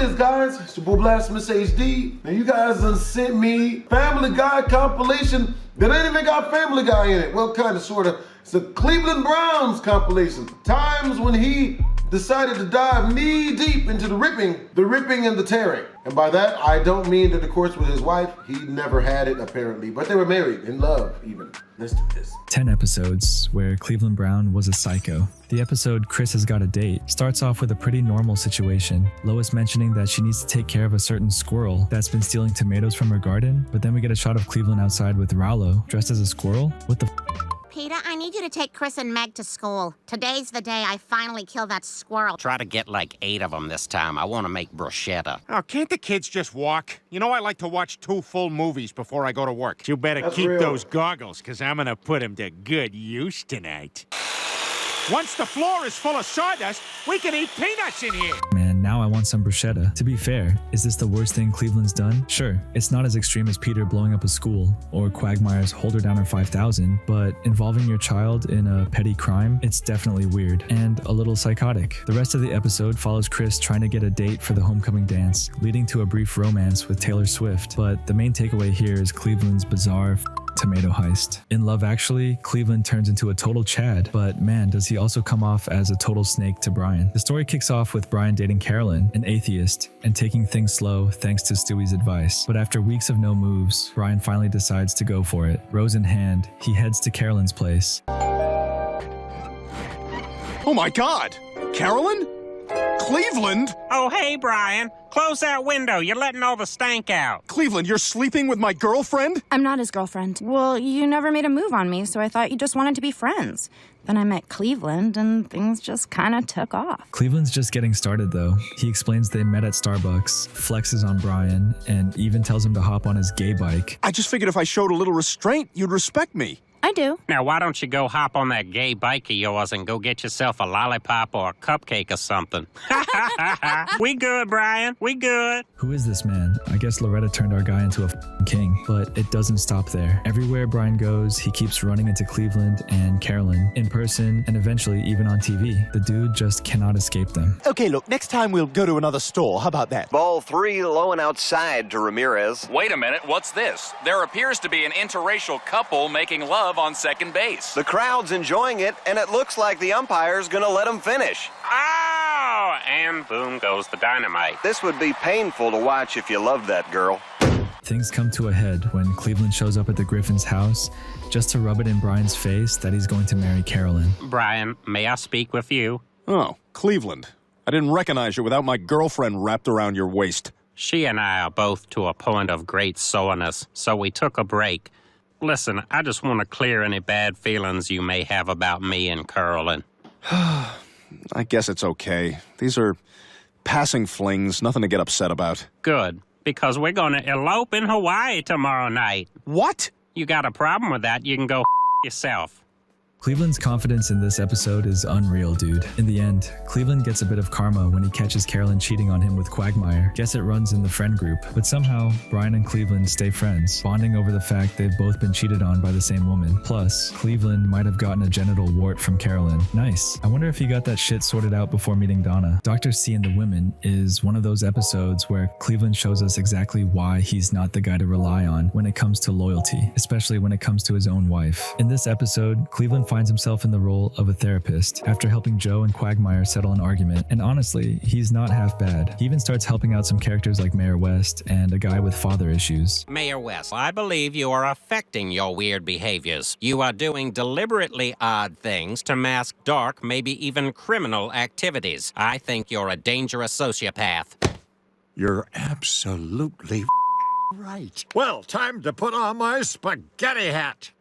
is, guys? It's your boy BlastphamousHD. Now you guys done sent me Family Guy compilation that ain't even got Family Guy in it. Well, kind of, sort of. It's a Cleveland Browns compilation. Times when he decided to dive knee deep into the ripping and the tearing. And by that, I don't mean that, of course, with his wife. He never had it, apparently. But they were married, in love, even. Let's do this. 10 episodes where Cleveland Brown was a psycho. The episode Chris Has Got a Date starts off with a pretty normal situation. Lois mentioning that she needs to take care of a certain squirrel that's been stealing tomatoes from her garden. But then we get a shot of Cleveland outside with Rallo, dressed as a squirrel. What the Peter, I need you to take Chris and Meg to school. Today's the day I finally kill that squirrel. Try to get like 8 of them this time. I want to make bruschetta. Oh, can't the kids just walk? You know I like to watch 2 full movies before I go to work. You better keep those goggles, because I'm going to put them to good use tonight. Once the floor is full of sawdust, we can eat peanuts in here. Man, now I want some bruschetta. To be fair, is this the worst thing Cleveland's done? Sure, it's not as extreme as Peter blowing up a school or Quagmire's Hold Her Down Her 5000, but involving your child in a petty crime, it's definitely weird and a little psychotic. The rest of the episode follows Chris trying to get a date for the homecoming dance, leading to a brief romance with Taylor Swift, but the main takeaway here is Cleveland's bizarre tomato heist. In Love Actually, Cleveland turns into a total Chad, but man, does he also come off as a total snake to Brian. The story kicks off with Brian dating Carolyn, an atheist, and taking things slow thanks to Stewie's advice. But after weeks of no moves, Brian finally decides to go for it. Rose in hand, he heads to Carolyn's place. Oh my God! Carolyn? Cleveland? Oh, hey, Brian. Close that window. You're letting all the stank out. Cleveland, you're sleeping with my girlfriend? I'm not his girlfriend. Well, you never made a move on me, so I thought you just wanted to be friends. Then I met Cleveland, and things just kind of took off. Cleveland's just getting started, though. He explains they met at Starbucks, flexes on Brian, and even tells him to hop on his gay bike. I just figured if I showed a little restraint, you'd respect me. I do. Now, why don't you go hop on that gay bike of yours and go get yourself a lollipop or a cupcake or something? We good, Brian. We good. Who is this man? I guess Loretta turned our guy into a king, but it doesn't stop there. Everywhere Brian goes, he keeps running into Cleveland and Carolyn, in person and eventually even on TV. The dude just cannot escape them. Okay, look, next time we'll go to another store. How about that? Ball 3 low and outside to Ramirez. Wait a minute, what's this? There appears to be an interracial couple making love on second base. The crowd's enjoying it, and it looks like the umpire's gonna let them finish. Oh, and boom goes the dynamite. This would be painful to watch if you loved that girl. Things come to a head when Cleveland shows up at the Griffin's house just to rub it in Brian's face that he's going to marry Carolyn. Brian, may I speak with you? Oh, Cleveland. I didn't recognize you without my girlfriend wrapped around your waist. She and I are both to a point of great soreness, so we took a break. Listen, I just want to clear any bad feelings you may have about me and Carolyn. I guess it's okay. These are passing flings, nothing to get upset about. Good, because we're going to elope in Hawaii tomorrow night. What? You got a problem with that, you can go yourself. Cleveland's confidence in this episode is unreal, dude. In the end, Cleveland gets a bit of karma when he catches Carolyn cheating on him with Quagmire. Guess it runs in the friend group. But somehow, Brian and Cleveland stay friends, bonding over the fact they've both been cheated on by the same woman. Plus, Cleveland might have gotten a genital wart from Carolyn. Nice. I wonder if he got that shit sorted out before meeting Donna. Dr. C and the Women is one of those episodes where Cleveland shows us exactly why he's not the guy to rely on when it comes to loyalty, especially when it comes to his own wife. In this episode, Cleveland finds himself in the role of a therapist after helping Joe and Quagmire settle an argument, and honestly, he's not half bad. He even starts helping out some characters like Mayor West and a guy with father issues. Mayor West, I believe you are affecting your weird behaviors. You are doing deliberately odd things to mask dark, maybe even criminal activities. I think you're a dangerous sociopath. You're absolutely right. Well, time to put on my spaghetti hat.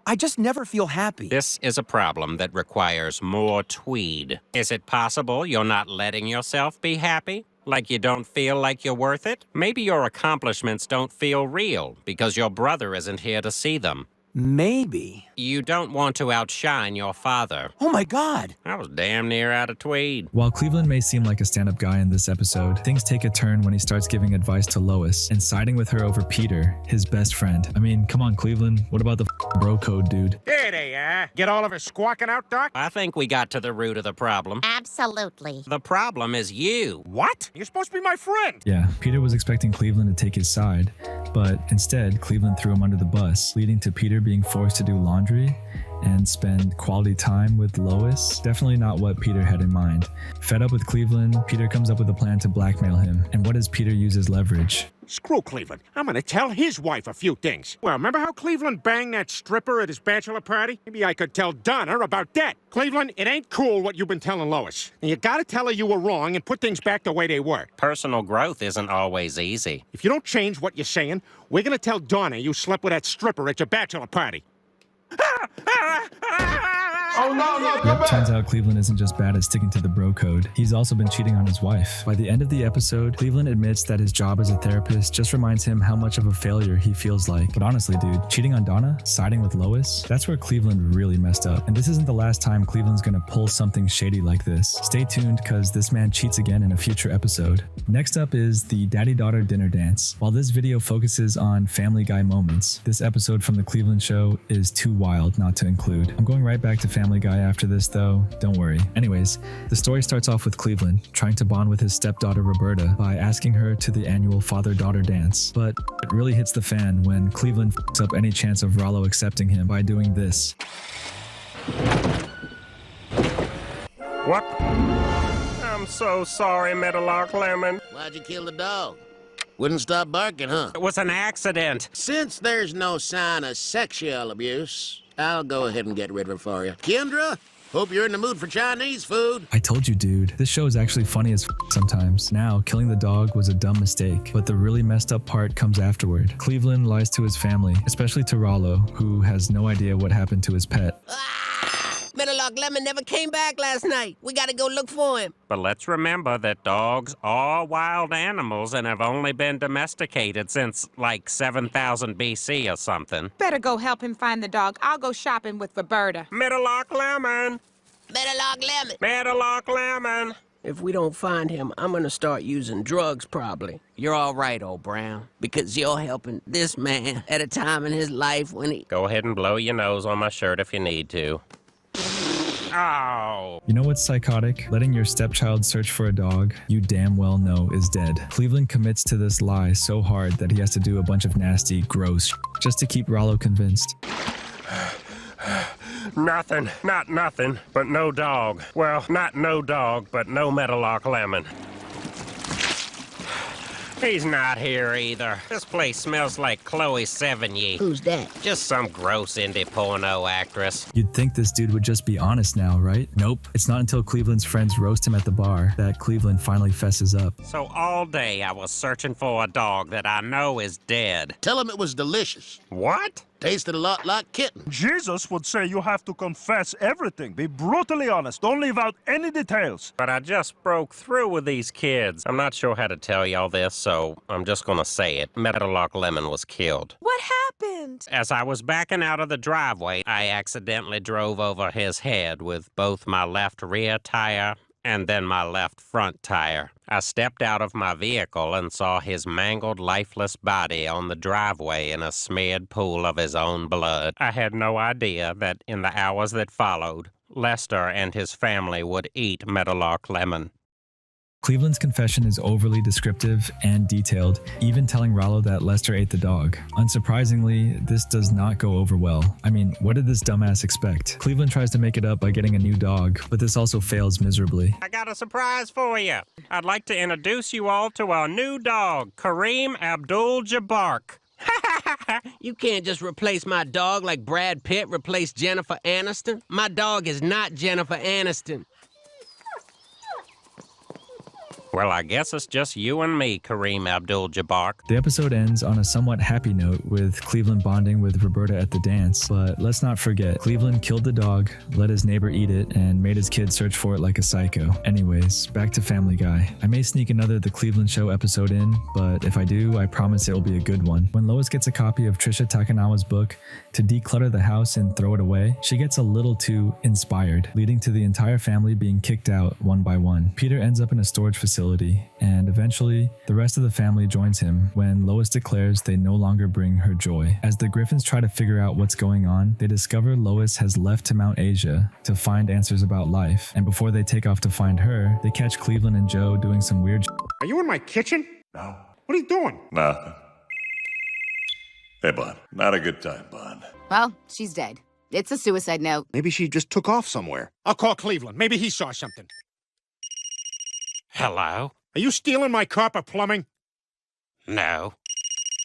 I just never feel happy. This is a problem that requires more tweed. Is it possible you're not letting yourself be happy? Like you don't feel like you're worth it? Maybe your accomplishments don't feel real because your brother isn't here to see them. Maybe. You don't want to outshine your father. Oh my God! I was damn near out of tweed. While Cleveland may seem like a stand-up guy in this episode, things take a turn when he starts giving advice to Lois and siding with her over Peter, his best friend. I mean, come on, Cleveland. What about the bro code, dude? There they are. Get all of us squawking out, Doc? I think we got to the root of the problem. Absolutely. The problem is you. What? You're supposed to be my friend. Yeah, Peter was expecting Cleveland to take his side, but instead, Cleveland threw him under the bus, leading to Peter being forced to do laundry and spend quality time with Lois. Definitely not what Peter had in mind. Fed up with Cleveland, Peter comes up with a plan to blackmail him. And what does Peter use as leverage? Screw Cleveland. I'm gonna tell his wife a few things. Well, remember how Cleveland banged that stripper at his bachelor party? Maybe I could tell Donna about that. Cleveland, it ain't cool what you've been telling Lois. And you gotta tell her you were wrong and put things back the way they were. Personal growth isn't always easy. If you don't change what you're saying, we're gonna tell Donna you slept with that stripper at your bachelor party. Oh, no, come back. Turns out Cleveland isn't just bad at sticking to the bro code. He's also been cheating on his wife. By the end of the episode, Cleveland admits that his job as a therapist just reminds him how much of a failure he feels like. But honestly, dude, cheating on Donna, siding with Lois, that's where Cleveland really messed up. And this isn't the last time Cleveland's gonna pull something shady like this. Stay tuned, because this man cheats again in a future episode. Next up is the daddy-daughter dinner dance. While this video focuses on Family Guy moments, this episode from the Cleveland show is too wild not to include. I'm going right back to Family Guy after this though, don't worry. Anyways, the story starts off with Cleveland trying to bond with his stepdaughter Roberta by asking her to the annual father-daughter dance. But it really hits the fan when Cleveland f***s up any chance of Rollo accepting him by doing this. What? I'm so sorry, Meadowlark Lemon. Why'd you kill the dog? Wouldn't stop barking, huh? It was an accident. Since there's no sign of sexual abuse, I'll go ahead and get rid of her for you. Kendra, hope you're in the mood for Chinese food. I told you, dude. This show is actually funny as sometimes. Now, killing the dog was a dumb mistake, but the really messed up part comes afterward. Cleveland lies to his family, especially to Rollo, who has no idea what happened to his pet. Meadowlark Lemon never came back last night. We gotta go look for him. But let's remember that dogs are wild animals and have only been domesticated since, like, 7000 BC or something. Better go help him find the dog. I'll go shopping with Roberta. Meadowlark Lemon! Meadowlark Lemon! Meadowlark Lemon! If we don't find him, I'm gonna start using drugs, probably. You're all right, old Brown, because you're helping this man at a time in his life when he... Go ahead and blow your nose on my shirt if you need to. Oh. You know what's psychotic? Letting your stepchild search for a dog you damn well know is dead. Cleveland commits to this lie so hard that he has to do a bunch of nasty, gross just to keep Rollo convinced. Nothing, not nothing, but no dog. Well, not no dog, but no Meadowlark Lemon. He's not here either. This place smells like Chloe Sevigny. Who's that? Just some gross indie porno actress. You'd think this dude would just be honest now, right? Nope. It's not until Cleveland's friends roast him at the bar that Cleveland finally fesses up. So all day I was searching for a dog that I know is dead. Tell him it was delicious. What? Tasted a lot like kitten. Jesus would say you have to confess everything. Be brutally honest. Don't leave out any details. But I just broke through with these kids. I'm not sure how to tell y'all this, so I'm just gonna say it. Meadowlark Lemon was killed. What happened? As I was backing out of the driveway, I accidentally drove over his head with both my left rear tire and then my left front tire. I stepped out of my vehicle and saw his mangled, lifeless body on the driveway in a smeared pool of his own blood. I had no idea that in the hours that followed, Lester and his family would eat Meadowlark Lemon. Cleveland's confession is overly descriptive and detailed, even telling Rollo that Lester ate the dog. Unsurprisingly, this does not go over well. I mean, what did this dumbass expect? Cleveland tries to make it up by getting a new dog, but this also fails miserably. I got a surprise for you. I'd like to introduce you all to our new dog, Kareem Abdul-Jabbar. You can't just replace my dog like Brad Pitt replaced Jennifer Aniston. My dog is not Jennifer Aniston. Well, I guess it's just you and me, Kareem Abdul-Jabbar. The episode ends on a somewhat happy note with Cleveland bonding with Roberta at the dance, but let's not forget, Cleveland killed the dog, let his neighbor eat it, and made his kid search for it like a psycho. Anyways, back to Family Guy. I may sneak another The Cleveland Show episode in, but if I do, I promise it will be a good one. When Lois gets a copy of Trisha Takanawa's book to declutter the house and throw it away, she gets a little too inspired, leading to the entire family being kicked out one by one. Peter ends up in a storage facility, and eventually the rest of the family joins him when Lois declares they no longer bring her joy. As the Griffins try to figure out what's going on, they discover Lois has left to Mount Asia to find answers about life, and before they take off to find her, they catch Cleveland and Joe doing some weird Are you in my kitchen? No. What are you doing? Nothing. Hey, Bud. Not a good time, Bud. Well, she's dead. It's a suicide note. Maybe she just took off somewhere. I'll call Cleveland. Maybe he saw something. Hello? Are you stealing my copper plumbing? No.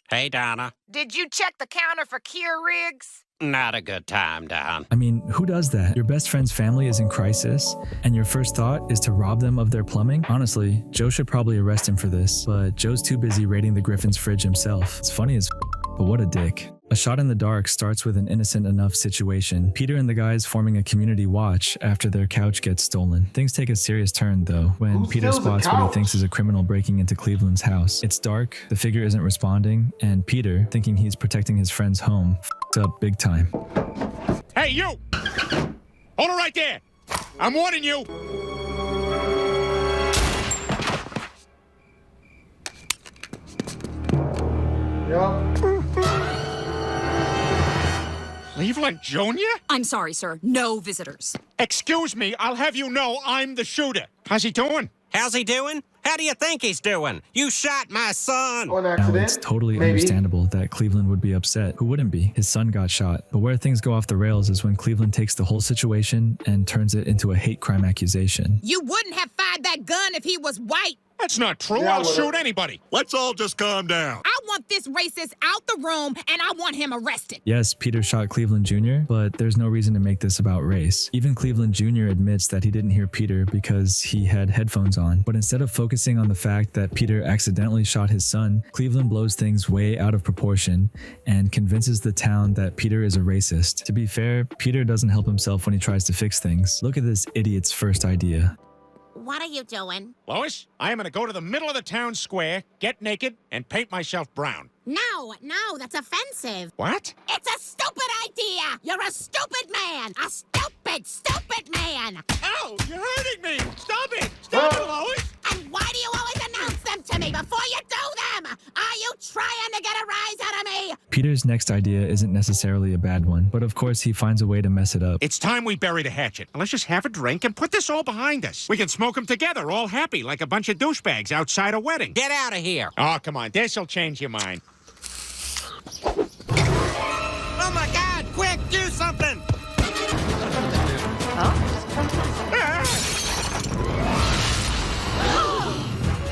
Hey, Donna. Did you check the counter for Keurigs? Not a good time, Don. I mean, who does that? Your best friend's family is in crisis, and your first thought is to rob them of their plumbing? Honestly, Joe should probably arrest him for this, but Joe's too busy raiding the Griffin's fridge himself. It's funny as but what a dick. A shot in the dark starts with an innocent enough situation. Peter and the guys forming a community watch after their couch gets stolen. Things take a serious turn though when Peter spots what he thinks is a criminal breaking into Cleveland's house. It's dark, the figure isn't responding, and Peter, thinking he's protecting his friend's home, f***s up big time. Hey, you! Hold it right there! I'm warning you! Cleveland Jr.? I'm sorry, sir. No visitors. Excuse me, I'll have you know I'm the shooter. How's he doing? How's he doing? How do you think he's doing? You shot my son! Now, it's totally understandable that Cleveland would be upset. Who wouldn't be? His son got shot. But where things go off the rails is when Cleveland takes the whole situation and turns it into a hate crime accusation. You wouldn't have fired that gun if he was white. That's not true. I'll shoot anybody. Let's all just calm down. I want this racist out the room, and I want him arrested. Yes, Peter shot Cleveland Jr., but there's no reason to make this about race. Even Cleveland Jr. admits that he didn't hear Peter because he had headphones on. But instead of focusing on the fact that Peter accidentally shot his son, Cleveland blows things way out of proportion and convinces the town that Peter is a racist. To be fair, Peter doesn't help himself when he tries to fix things. Look at this idiot's first idea. What are you doing? Lois, I am going to go to the middle of the town square, get naked, and paint myself brown. No, that's offensive. What? It's a stupid idea. You're a stupid man. A stupid man. Ow, you're hurting me. Stop it. Stop it, Lois. And why do you always announce them to me before you do them? Are you trying to get a rise out of me? Peter's next idea isn't necessarily a bad one, but of course he finds a way to mess it up. It's time we bury the hatchet. Let's just have a drink and put this all behind us. We can smoke them together, all happy, like a bunch of douchebags outside a wedding. Get out of here. Oh, come on. This'll change your mind. Oh my God! Quick, do something!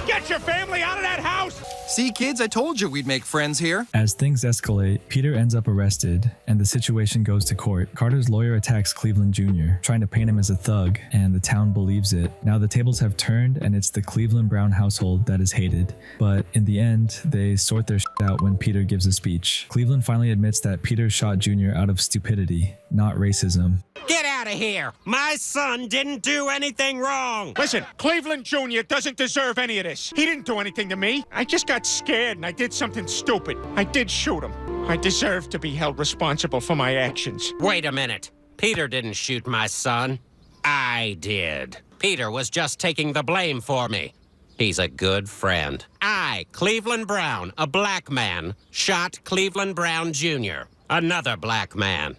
Get your family out of that house! See, kids, I told you we'd make friends here. As things escalate, Peter ends up arrested, and the situation goes to court. Carter's lawyer attacks Cleveland Jr., trying to paint him as a thug, and the town believes it. Now the tables have turned, and it's the Cleveland Brown household that is hated. But in the end, they sort their shit out when Peter gives a speech. Cleveland finally admits that Peter shot Jr. out of stupidity, not racism. Get out of here! My son didn't do anything wrong! Listen, Cleveland Jr. doesn't deserve any of this. He didn't do anything to me. I just got scared and I did something stupid. I did shoot him. I deserve to be held responsible for my actions. Wait a minute. Peter didn't shoot my son. I did. Peter was just taking the blame for me. He's a good friend. I, Cleveland Brown, a black man, shot Cleveland Brown Jr., another black man.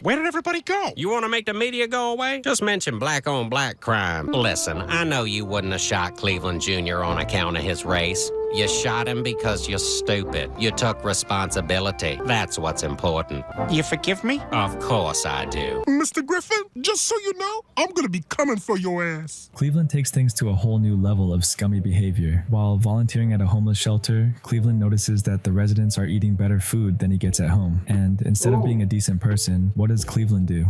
Where did everybody go? You want to make the media go away? Just mention black-on-black crime. Listen, I know you wouldn't have shot Cleveland Jr. on account of his race. You shot him because you're stupid. You took responsibility. That's what's important. You forgive me? Of course I do. Mr. Griffin, just so you know, I'm gonna be coming for your ass. Cleveland takes things to a whole new level of scummy behavior. While volunteering at a homeless shelter, Cleveland notices that the residents are eating better food than he gets at home. And instead of being a decent person, what does Cleveland do?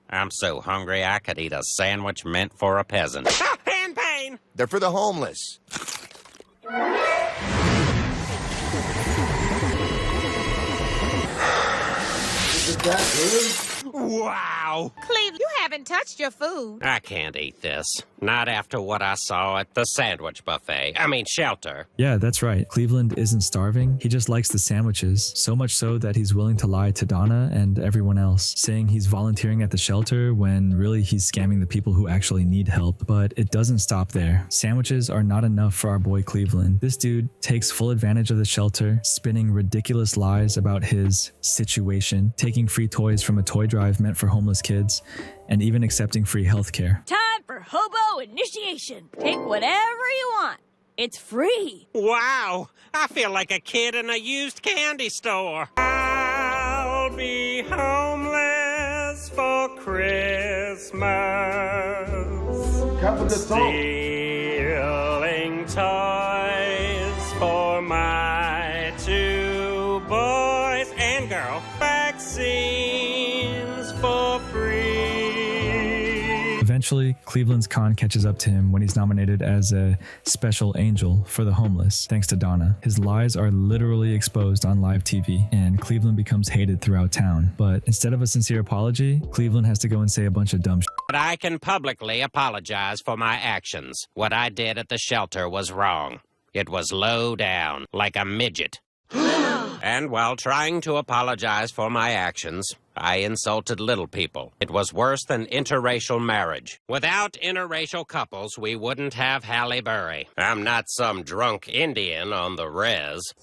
I'm so hungry I could eat a sandwich meant for a peasant. Hand pain! They're for the homeless. Is it that good? Wow! Cleve, you haven't touched your food. I can't eat this. Not after what I saw at the sandwich buffet. I mean, shelter. Yeah, that's right. Cleveland isn't starving. He just likes the sandwiches, so much so that he's willing to lie to Donna and everyone else, saying he's volunteering at the shelter when really he's scamming the people who actually need help. But it doesn't stop there. Sandwiches are not enough for our boy Cleveland. This dude takes full advantage of the shelter, spinning ridiculous lies about his situation, taking free toys from a toy drive meant for homeless kids, and even accepting free healthcare. Time for hobo initiation. Take whatever you want. It's free. Wow! I feel like a kid in a used candy store. I'll be homeless for Christmas. Stealing toys for my 2 boys and girl. Vaccines for free. Eventually, Cleveland's con catches up to him when he's nominated as a special angel for the homeless, thanks to Donna. His lies are literally exposed on live TV, and Cleveland becomes hated throughout town. But instead of a sincere apology, Cleveland has to go and say a bunch of dumb shit. But I can publicly apologize for my actions. What I did at the shelter was wrong. It was low down, like a midget. And while trying to apologize for my actions, I insulted little people. It was worse than interracial marriage. Without interracial couples, we wouldn't have Halle Berry. I'm not some drunk Indian on the res.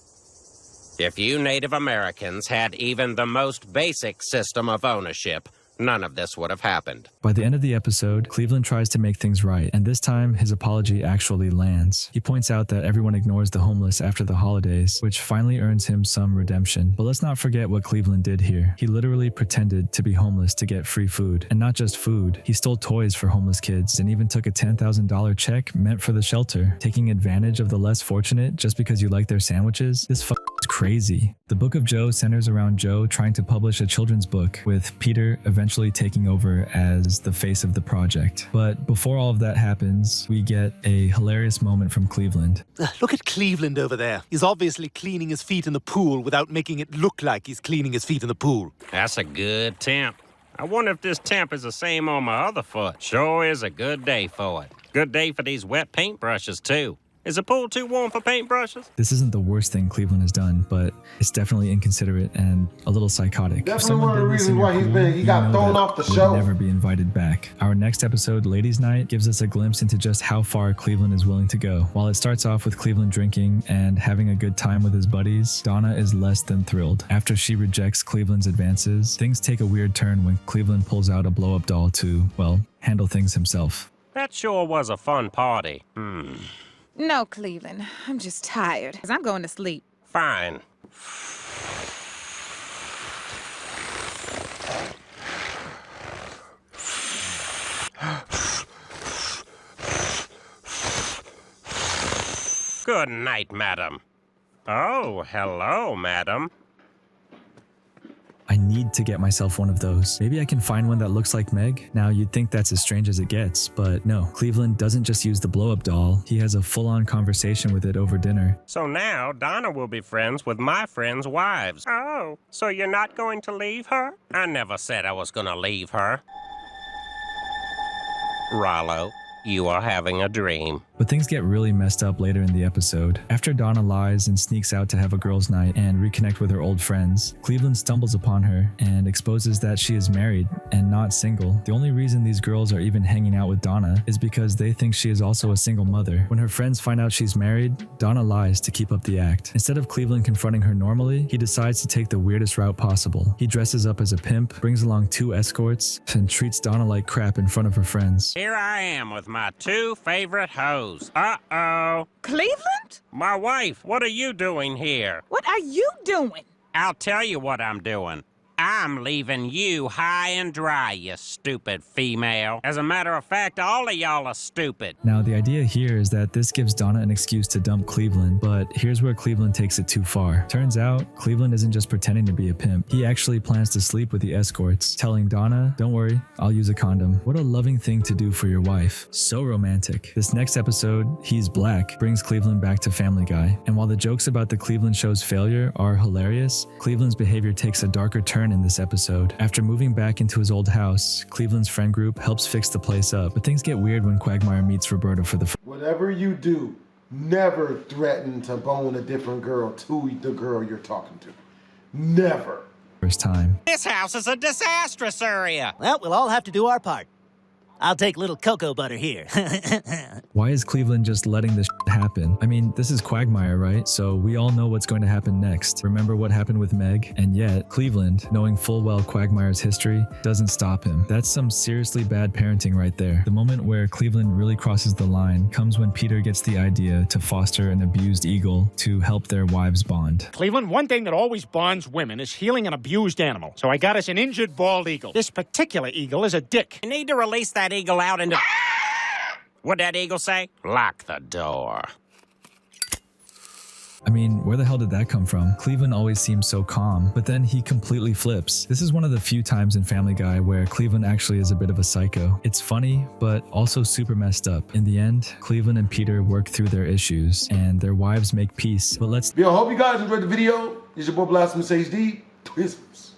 If you Native Americans had even the most basic system of ownership, none of this would have happened. By the end of the episode, Cleveland tries to make things right, and this time his apology actually lands. He points out that everyone ignores the homeless after the holidays, which finally earns him some redemption. But let's not forget what Cleveland did here. He literally pretended to be homeless to get free food. And not just food, he stole toys for homeless kids and even took a $10,000 check meant for the shelter. Taking advantage of the less fortunate just because you like their sandwiches? This is crazy. The Book of Joe centers around Joe trying to publish a children's book, with Peter eventually taking over as the face of the project. But before all of that happens, we get a hilarious moment from Cleveland. Look at Cleveland over there. He's obviously cleaning his feet in the pool without making it look like he's cleaning his feet in the pool. That's a good temp. I wonder if this temp is the same on my other foot. Sure is a good day for it. Good day for these wet paintbrushes, too. Is the pool too warm for paintbrushes? This isn't the worst thing Cleveland has done, but it's definitely inconsiderate and a little psychotic. Definitely one of the reasons why he got thrown off the show. Would never be invited back. Our next episode, Ladies' Night, gives us a glimpse into just how far Cleveland is willing to go. While it starts off with Cleveland drinking and having a good time with his buddies, Donna is less than thrilled. After she rejects Cleveland's advances, things take a weird turn when Cleveland pulls out a blow-up doll to, well, handle things himself. That sure was a fun party. No, Cleveland. I'm just tired. 'Cause I'm going to sleep. Fine. Good night, madam. Oh, hello, madam. I need to get myself one of those. Maybe I can find one that looks like Meg. Now, you'd think that's as strange as it gets, but no. Cleveland doesn't just use the blow-up doll. He has a full-on conversation with it over dinner. So now Donna will be friends with my friends' wives. Oh, so you're not going to leave her? I never said I was going to leave her. Rollo, you are having a dream. But things get really messed up later in the episode. After Donna lies and sneaks out to have a girls' night and reconnect with her old friends, Cleveland stumbles upon her and exposes that she is married and not single. The only reason these girls are even hanging out with Donna is because they think she is also a single mother. When her friends find out she's married, Donna lies to keep up the act. Instead of Cleveland confronting her normally, he decides to take the weirdest route possible. He dresses up as a pimp, brings along 2 escorts, and treats Donna like crap in front of her friends. Here I am with my 2 favorite hoes. Uh-oh. Cleveland? My wife, what are you doing here? What are you doing? I'll tell you what I'm doing. I'm leaving you high and dry, you stupid female. As a matter of fact, all of y'all are stupid. Now, the idea here is that this gives Donna an excuse to dump Cleveland, but here's where Cleveland takes it too far. Turns out, Cleveland isn't just pretending to be a pimp. He actually plans to sleep with the escorts, telling Donna, don't worry, I'll use a condom. What a loving thing to do for your wife. So romantic. This next episode, He's Black, brings Cleveland back to Family Guy. And while the jokes about the Cleveland show's failure are hilarious, Cleveland's behavior takes a darker turn in this episode. After moving back into his old house, Cleveland's friend group helps fix the place up, but things get weird when Quagmire meets Roberto for the Whatever you do, never threaten to bone a different girl to the girl you're talking to. Never. first time. This house is a disastrous area. Well, we'll all have to do our part. I'll take little cocoa butter here. Why is Cleveland just letting this happen? I mean, this is Quagmire, right? So we all know what's going to happen next. Remember what happened with Meg? And yet, Cleveland, knowing full well Quagmire's history, doesn't stop him. That's some seriously bad parenting right there. The moment where Cleveland really crosses the line comes when Peter gets the idea to foster an abused eagle to help their wives bond. Cleveland, one thing that always bonds women is healing an abused animal. So I got us an injured bald eagle. This particular eagle is a dick. You need to release that eagle out into... What'd that eagle say? Lock the door. I mean, where the hell did that come from? Cleveland always seems so calm, but then he completely flips. This is one of the few times in Family Guy where Cleveland actually is a bit of a psycho. It's funny, but also super messed up. In the end, Cleveland and Peter work through their issues, and their wives make peace. But let's... Yo, I hope you guys enjoyed the video. It's your boy BlastphamousHD. Twisters.